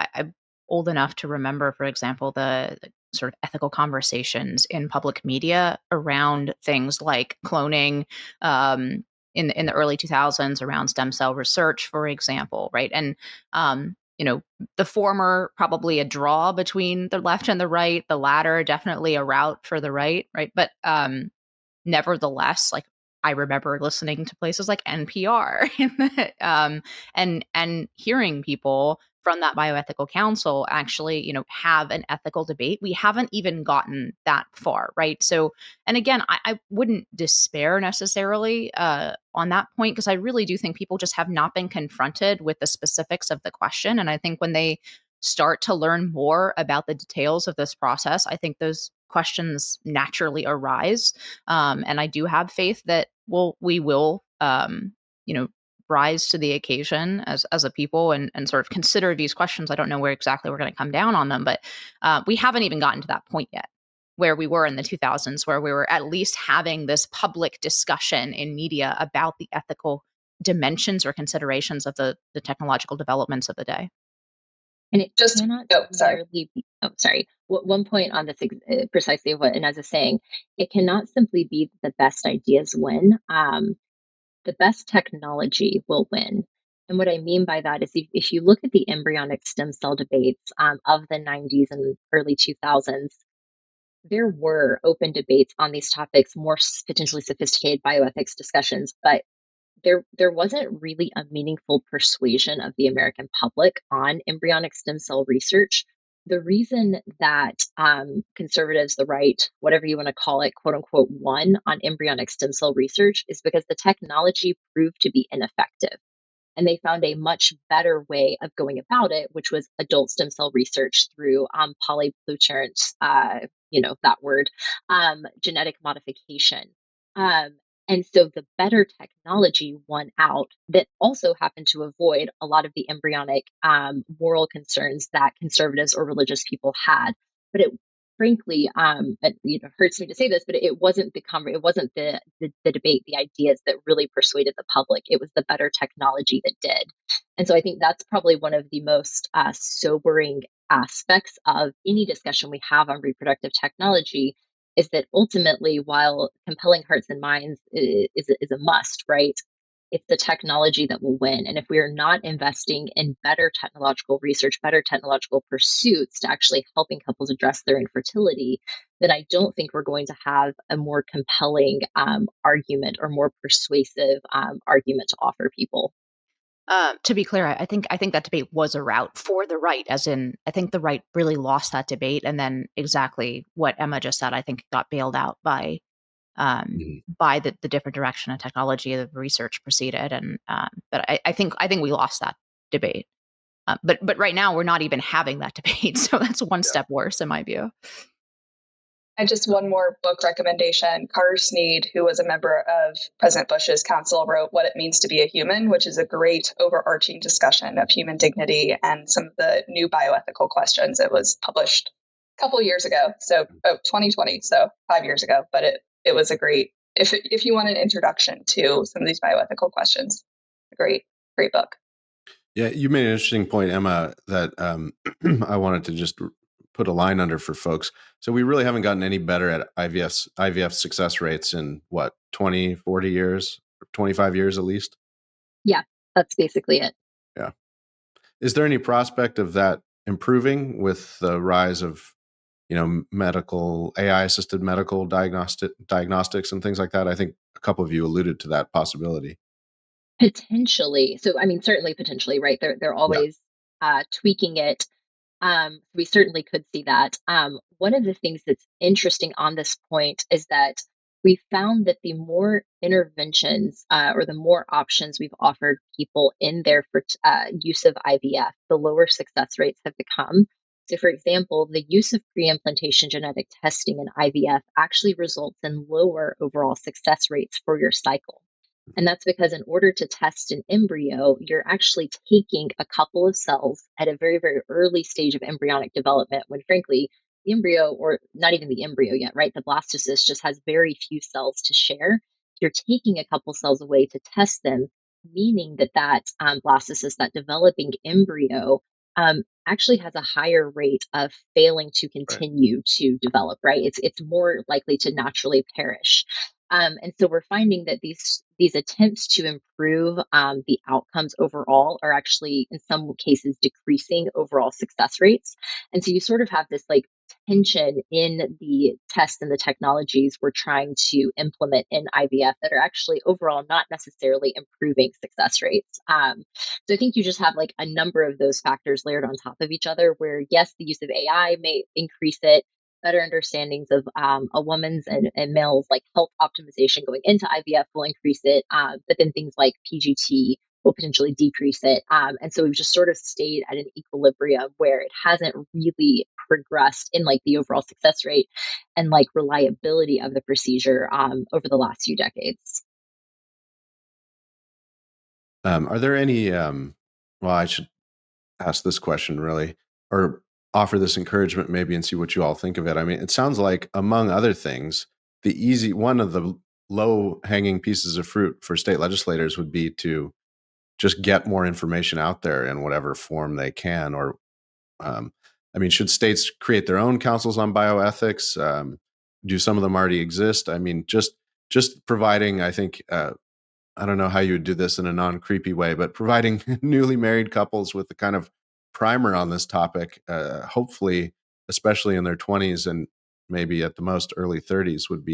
old enough to remember, for example, the sort of ethical conversations in public media around things like cloning in the early 2000s, around stem cell research, for example, right? And the former probably a draw between the left and the right, the latter definitely a route for the right, right? But nevertheless, like, I remember listening to places like NPR and hearing people from that bioethical council actually, have an ethical debate. We haven't even gotten that far, right? So, and again, I wouldn't despair necessarily on that point, because I really do think people just have not been confronted with the specifics of the question. And I think when they start to learn more about the details of this process, I think those questions naturally arise. And I do have faith that we will, rise to the occasion as a people and sort of consider these questions. I don't know where exactly we're going to come down on them, but we haven't even gotten to that point yet, where we were in the 2000s, where we were at least having this public discussion in media about the ethical dimensions or considerations of the technological developments of the day. And it Just cannot sorry. sorry. One point on this, precisely what Inez is saying, it cannot simply be the best ideas win. The best technology will win. And what I mean by that is if you look at the embryonic stem cell debates of the 90s and early 2000s, there were open debates on these topics, more potentially sophisticated bioethics discussions, but there wasn't really a meaningful persuasion of the American public on embryonic stem cell research. The reason that conservatives, the right, whatever you want to call it, quote unquote, won on embryonic stem cell research is because the technology proved to be ineffective. And they found a much better way of going about it, which was adult stem cell research through polyplutarent, that word, genetic modification. Um, and so the better technology won out, that also happened to avoid a lot of the embryonic moral concerns that conservatives or religious people had. But it frankly, it hurts me to say this, but it wasn't it wasn't the debate, the ideas that really persuaded the public. It was the better technology that did. And so I think that's probably one of the most sobering aspects of any discussion we have on reproductive technology, is that ultimately, while compelling hearts and minds is a must, right? It's the technology that will win. And if we are not investing in better technological research, better technological pursuits to actually helping couples address their infertility, then I don't think we're going to have a more compelling argument or more persuasive argument to offer people. To be clear, I think that debate was a route for the right, as in I think the right really lost that debate, and then exactly what Emma just said, I think got bailed out by the different direction of technology the research proceeded, and but I think we lost that debate. But right now we're not even having that debate, so that's one step worse in my view. And just one more book recommendation. Carter Snead, who was a member of President Bush's council, wrote What It Means to Be a Human, which is a great overarching discussion of human dignity and some of the new bioethical questions. It was published a couple of years ago, so 2020, so 5 years ago. But it was a great, if you want an introduction to some of these bioethical questions, a great book. Yeah, you made an interesting point, Emma, that I wanted to just put a line under for folks. So we really haven't gotten any better at IVF success rates in 20, 40 years, 25 years at least? Yeah, that's basically it. Yeah. Is there any prospect of that improving with the rise of, medical, AI-assisted medical diagnostics and things like that? I think a couple of you alluded to that possibility. Potentially. So, I mean, certainly potentially, right? They're Yeah. always tweaking it. We certainly could see that. One of the things that's interesting on this point is that we found that the more interventions or the more options we've offered people in their use of IVF, the lower success rates have become. So, for example, the use of pre-implantation genetic testing in IVF actually results in lower overall success rates for your cycle. And that's because in order to test an embryo, you're actually taking a couple of cells at a very, very early stage of embryonic development when, frankly, the embryo, or not even the embryo yet, right? The blastocyst just has very few cells to share. You're taking a couple cells away to test them, meaning that blastocyst, that developing embryo, actually has a higher rate of failing to Right. continue to develop, right? It's more likely to naturally perish. And so we're finding that these attempts to improve the outcomes overall are actually, in some cases, decreasing overall success rates. And so you sort of have this like tension in the tests and the technologies we're trying to implement in IVF that are actually overall not necessarily improving success rates. So I think you just have like a number of those factors layered on top of each other where, yes, the use of AI may increase it, better understandings of a woman's and male's like health optimization going into IVF will increase it, but then things like PGT will potentially decrease it. And so we've just sort of stayed at an equilibrium where it hasn't really progressed in like the overall success rate and like reliability of the procedure over the last few decades. Are there any, well, I should ask this question really, or offer this encouragement maybe and see what you all think of it. I mean, it sounds like, among other things, one of the low hanging pieces of fruit for state legislators would be to just get more information out there in whatever form they can. Or, I mean, should states create their own councils on bioethics? Do some of them already exist? I mean, just providing, I think, I don't know how you would do this in a non-creepy way, but providing newly married couples with the kind of primer on this topic, hopefully, especially in their 20s and maybe at the most early 30s, would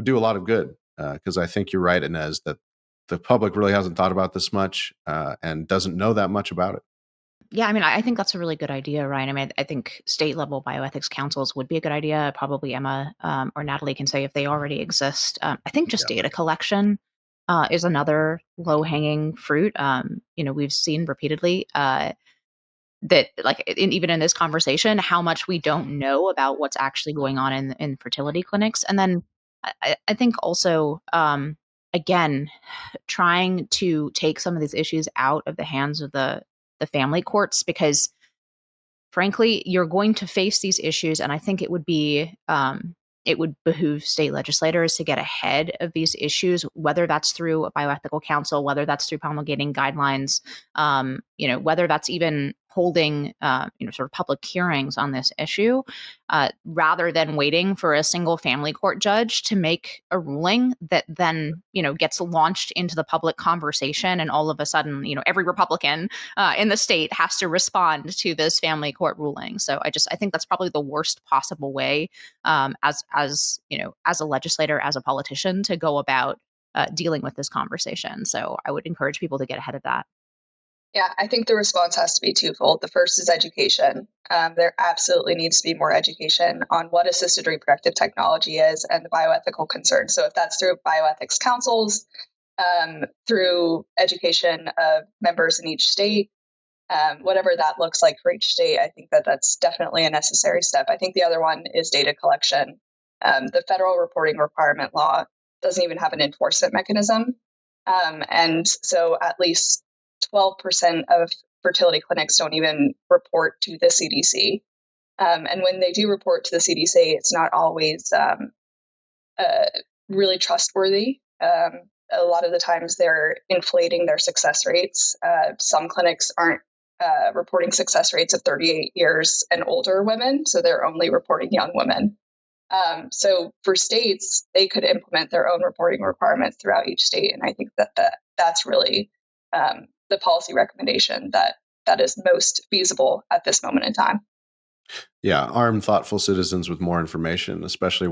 do a lot of good. Because I think you're right, Inez, that the public really hasn't thought about this much and doesn't know that much about it. Yeah, I mean, I think that's a really good idea, Ryan. I mean, I think state level bioethics councils would be a good idea. Probably Emma or Natalie can say if they already exist. I think just Yeah. data collection is another low hanging fruit. We've seen repeatedly that, like, even in this conversation, how much we don't know about what's actually going on in fertility clinics. And then I think also, again, trying to take some of these issues out of the hands of the family courts, because frankly, you're going to face these issues, and I think it would behoove state legislators to get ahead of these issues, whether that's through a bioethical council, whether that's through promulgating guidelines, whether that's even holding, sort of public hearings on this issue, rather than waiting for a single family court judge to make a ruling that then, gets launched into the public conversation, and all of a sudden, every Republican in the state has to respond to this family court ruling. So I think that's probably the worst possible way, as a legislator, as a politician, to go about dealing with this conversation. So I would encourage people to get ahead of that. Yeah, I think the response has to be twofold. The first is education. There absolutely needs to be more education on what assisted reproductive technology is and the bioethical concerns. So if that's through bioethics councils, through education of members in each state, whatever that looks like for each state, I think that that's definitely a necessary step. I think the other one is data collection. The federal reporting requirement law doesn't even have an enforcement mechanism. And so at least 12% of fertility clinics don't even report to the CDC. And when they do report to the CDC, it's not always really trustworthy. A lot of the times they're inflating their success rates. Some clinics aren't reporting success rates of 38 years and older women, so they're only reporting young women. So for states, they could implement their own reporting requirements throughout each state. And I think that's really the policy recommendation that is most feasible at this moment in time. Yeah, arm thoughtful citizens with more information, especially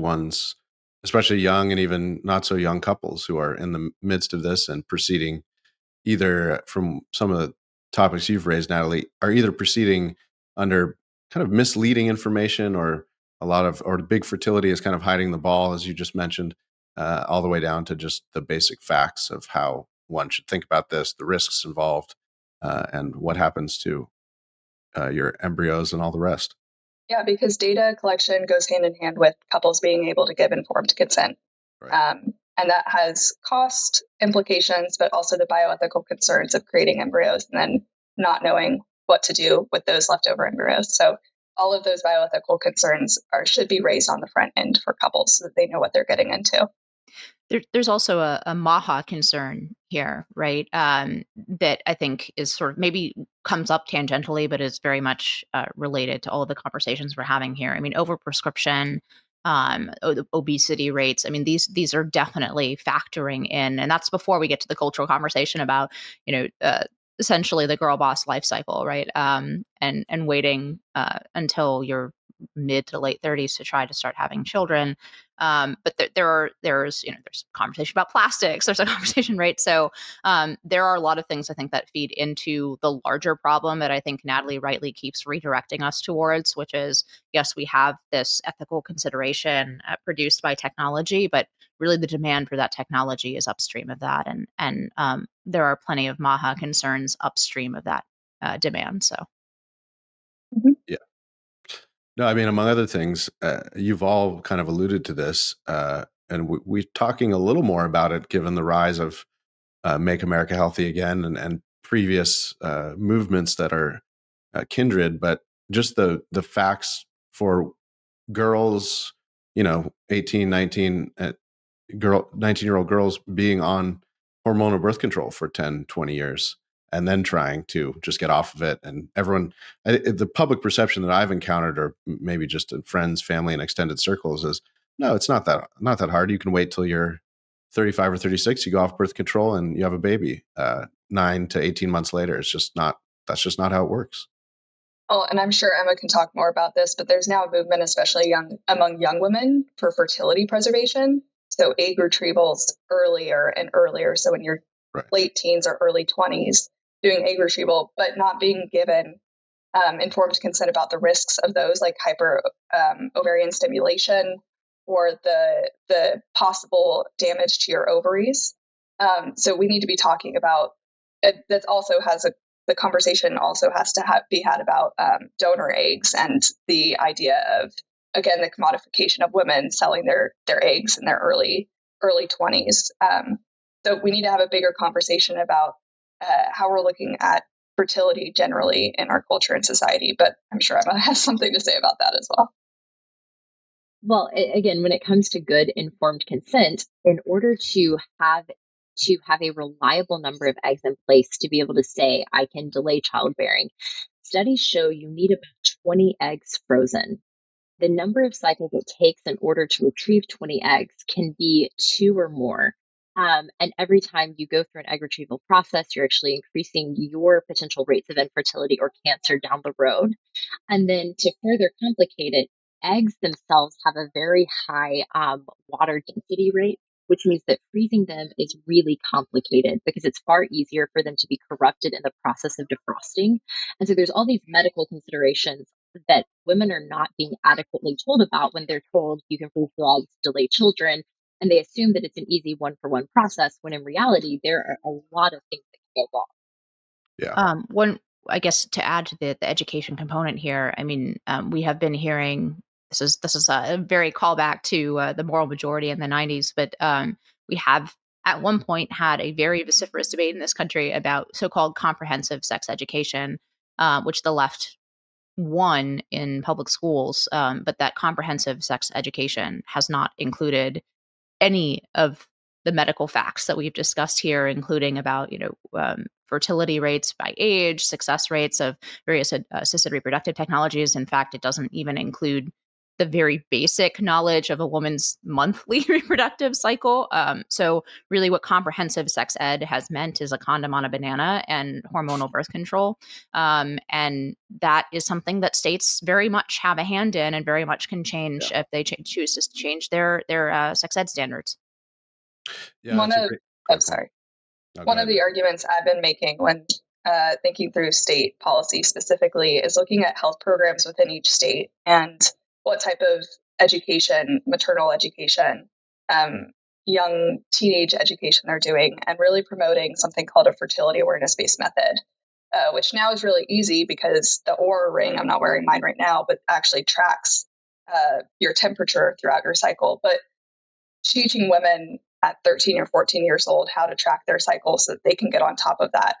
young and even not so young couples who are in the midst of this and proceeding either from some of the topics you've raised, Natalie, are either proceeding under kind of misleading information, or the big fertility is kind of hiding the ball, as you just mentioned, all the way down to just the basic facts of how one should think about this, the risks involved, and what happens to your embryos and all the rest. Yeah, because data collection goes hand in hand with couples being able to give informed consent. Right. And that has cost implications, but also the bioethical concerns of creating embryos and then not knowing what to do with those leftover embryos. So all of those bioethical concerns should be raised on the front end for couples so that they know what they're getting into. There's also a MAHA concern here, right? That I think is sort of maybe comes up tangentially, but is very much related to all of the conversations we're having here. I mean, overprescription, obesity rates. I mean, these are definitely factoring in, and that's before we get to the cultural conversation about, essentially the girl boss life cycle, right? And waiting until you're mid to late 30s to try to start having children. But there's conversation about plastics. There's a conversation, right? So there are a lot of things I think that feed into the larger problem that I think Natalie rightly keeps redirecting us towards, which is, yes, we have this ethical consideration produced by technology, but really the demand for that technology is upstream of that, and there are plenty of MAHA concerns upstream of that demand. So. Yeah. No, I mean, among other things, you've all kind of alluded to this, and we're talking a little more about it given the rise of Make America Healthy Again and previous movements that are kindred, but just the facts for girls, 18, 19, 19-year-old girls being on hormonal birth control for 10, 20 years and then trying to just get off of it. And everyone, the public perception that I've encountered, or maybe just in friends, family, and extended circles, is no, it's not that hard. You can wait till you're 35 or 36, you go off birth control and you have a baby 9 to 18 months later. That's just not how it works. Oh, and I'm sure Emma can talk more about this, but there's now a movement, especially among young women, for fertility preservation. So egg retrievals earlier and earlier. So when you're late teens or early 20s, doing egg retrieval, but not being given informed consent about the risks of those, like hyper ovarian stimulation or the possible damage to your ovaries. So we need to be talking about it. That also has the conversation also has to be had about donor eggs and the idea of, again, the commodification of women selling their eggs in their early 20s. So we need to have a bigger conversation about how we're looking at fertility generally in our culture and society. But I'm sure Emma has something to say about that as well. Well, again, when it comes to good informed consent, in order to have a reliable number of eggs in place to be able to say, I can delay childbearing, studies show you need about 20 eggs frozen. The number of cycles it takes in order to retrieve 20 eggs can be 2 or more. And every time you go through an egg retrieval process, you're actually increasing your potential rates of infertility or cancer down the road. And then to further complicate it, eggs themselves have a very high water density rate, which means that freezing them is really complicated because it's far easier for them to be corrupted in the process of defrosting. And so there's all these medical considerations that women are not being adequately told about when they're told you can freeze your eggs, delay children, and they assume that it's an easy one-for-one process, when in reality, there are a lot of things that can go wrong. Yeah. One, I guess, to add to the education component here, I mean, we have been hearing this is a very callback to the moral majority in the 90s, but we have at one point had a very vociferous debate in this country about so-called comprehensive sex education, which the left won in public schools, but that comprehensive sex education has not included any of the medical facts that we've discussed here, including about, fertility rates by age, success rates of various assisted reproductive technologies. In fact, it doesn't even include the very basic knowledge of a woman's monthly reproductive cycle. So really what comprehensive sex ed has meant is a condom on a banana and hormonal birth control. And that is something that states very much have a hand in and very much can change if they choose to change their sex ed standards. Yeah, Sorry. One of the arguments I've been making when thinking through state policy specifically is looking at health programs within each state and what type of education, maternal education, young teenage education they're doing, and really promoting something called a fertility awareness-based method, which now is really easy because the Oura ring, I'm not wearing mine right now, but actually tracks your temperature throughout your cycle. But teaching women at 13 or 14 years old how to track their cycle so that they can get on top of that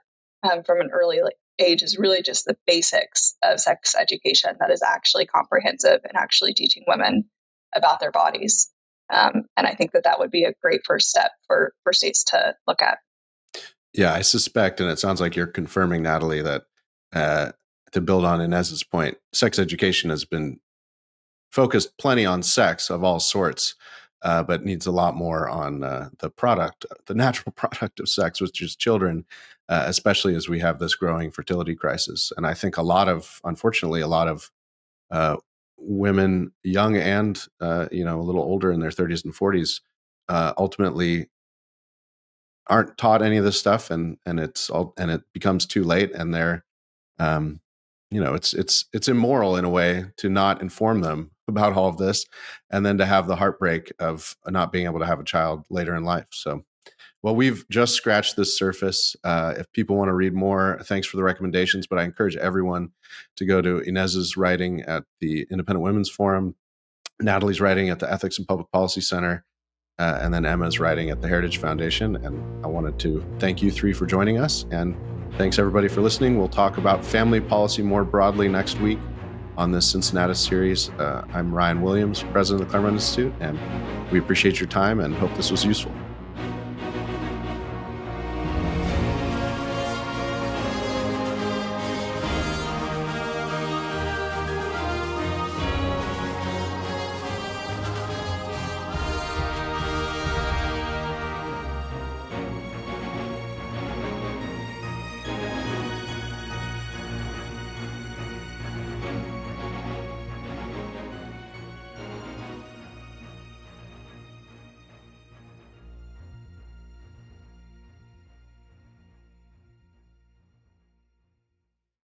from an early age is really just the basics of sex education that is actually comprehensive and actually teaching women about their bodies. And I think that would be a great first step for states to look at. Yeah, I suspect, and it sounds like you're confirming, Natalie, that to build on Inez's point, sex education has been focused plenty on sex of all sorts, but needs a lot more on the natural product of sex, which is children, especially as we have this growing fertility crisis. And I think unfortunately, a lot of women, young and a little older in their 30s and 40s, ultimately aren't taught any of this stuff, and it becomes too late, and they're it's immoral in a way to not inform them about all of this, and then to have the heartbreak of not being able to have a child later in life. So, well, we've just scratched the surface. If people want to read more, thanks for the recommendations, but I encourage everyone to go to Inez's writing at the Independent Women's Forum, Natalie's writing at the Ethics and Public Policy Center, and then Emma's writing at the Heritage Foundation. And I wanted to thank you three for joining us, and thanks everybody for listening. We'll talk about family policy more broadly next week on this Cincinnatus series. I'm Ryan Williams, president of the Claremont Institute, and we appreciate your time and hope this was useful.